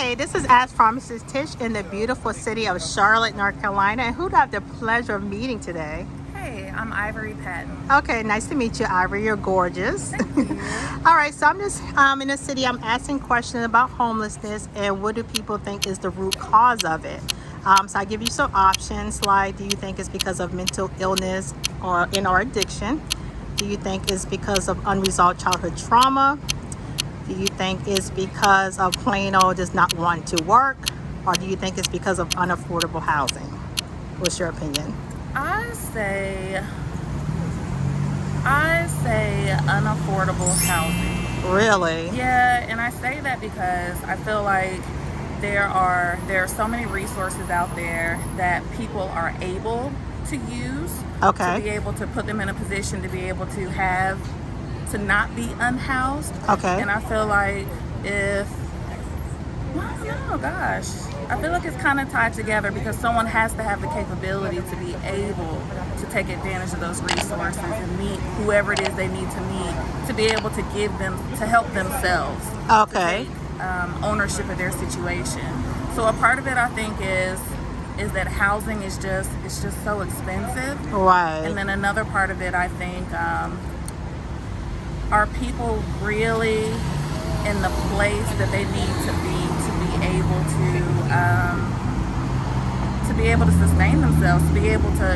Hey, this is askrphtish in the beautiful city of Charlotte, North Carolina. And who do I have the pleasure of meeting today? Hey, I'm Ivory Patton. Okay, nice to meet you, Ivory. You're gorgeous. Thank you. All right, so I'm just in the city. I'm asking questions about homelessness and what do people think is the root cause of it. So I give you some options like, do you think it's because of mental illness or addiction? Do you think it's because of unresolved childhood trauma? Do you think it's because of plain old just not wanting to work? Or do you think it's because of unaffordable housing? What's your opinion? I say unaffordable housing. Really? Yeah, and I say that because I feel like there are so many resources out there that people are able to use Okay. to be able to put them in a position to be able to not be unhoused. Okay. And I feel like I feel like it's kind of tied together because someone has to have the capability to be able to take advantage of those resources and meet whoever it is they need to meet to be able to help themselves. Okay. To take ownership of their situation. So a part of it, I think, is that housing is just so expensive. Right. And then another part of it, I think, are people really in the place that they need to be able to sustain themselves,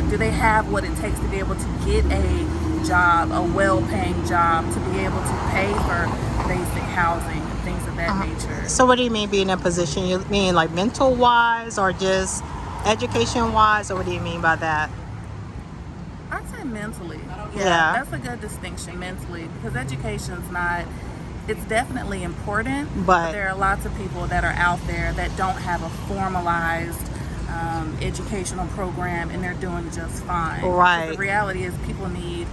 do they have what it takes to be able to get a job, a well-paying job, to be able to pay for basic housing and things of that nature. So what do you mean being in a position? You mean like mental wise or just education wise, or what do you mean by that? I'd say mentally. Yeah. That's a good distinction, mentally, because it's definitely important, But there are lots of people that are out there that don't have a formalized educational program, and they're doing just fine. Right. Because the reality is people need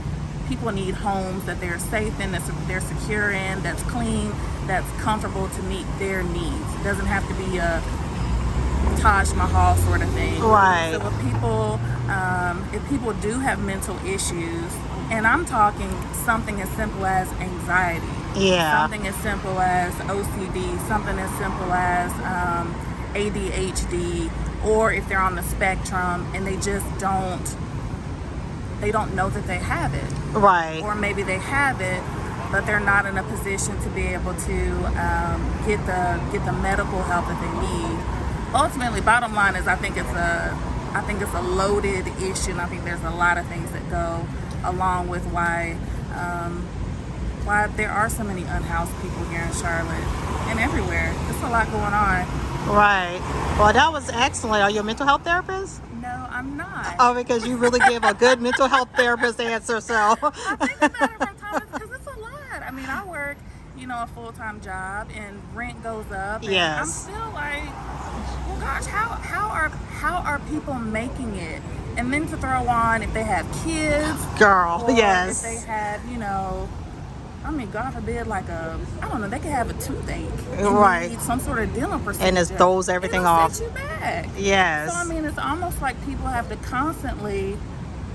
homes that they're safe in, that they're secure in, that's clean, that's comfortable to meet their needs. It doesn't have to be a Taj Mahal sort of thing. Right. So if people do have mental issues, and I'm talking something as simple as anxiety, yeah, something as simple as OCD, something as simple as ADHD, or if they're on the spectrum and they don't know that they have it. right, Or maybe they have it, but they're not in a position to be able to get the medical help that they need. Ultimately, bottom line is I think it's a loaded issue, and I think there's a lot of things that go along with why there are so many unhoused people here in Charlotte and everywhere. There's a lot going on. right. Well, that was excellent. Are you a mental health therapist? No, I'm not. Oh, because you really gave a good mental health therapist answer. So I think about it from time to time because it's a lot. I mean, I work, a full-time job, and rent goes up. And yes, I'm still like, well, gosh, how are people making it? And then to throw on if they have kids, girl. or Yes. if they have, God forbid, they could have a toothache, and Right. need some sort of dental procedure, And it throws everything It'll off. set you back. Yes. So it's almost like people have to constantly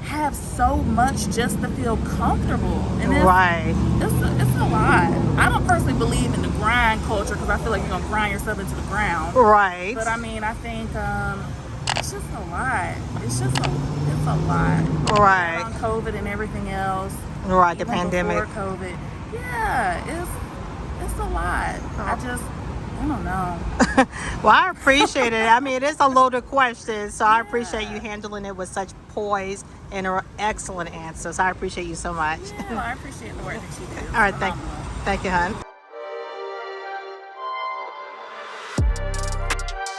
have so much just to feel comfortable, and Right. it's a lot. I don't personally believe in the grind culture because I feel like you're gonna grind yourself into the ground. Right. But I think it's just a lot. It's a lot. Right. On COVID and everything else. Right. The Even pandemic. before COVID. Yeah, it's a lot. I don't know. Well, I appreciate it. I mean, it is a loaded question, so I appreciate you handling it with such poise and excellent answers. I appreciate you so much. Yeah, I appreciate the work that you do. All right, thank you, hon.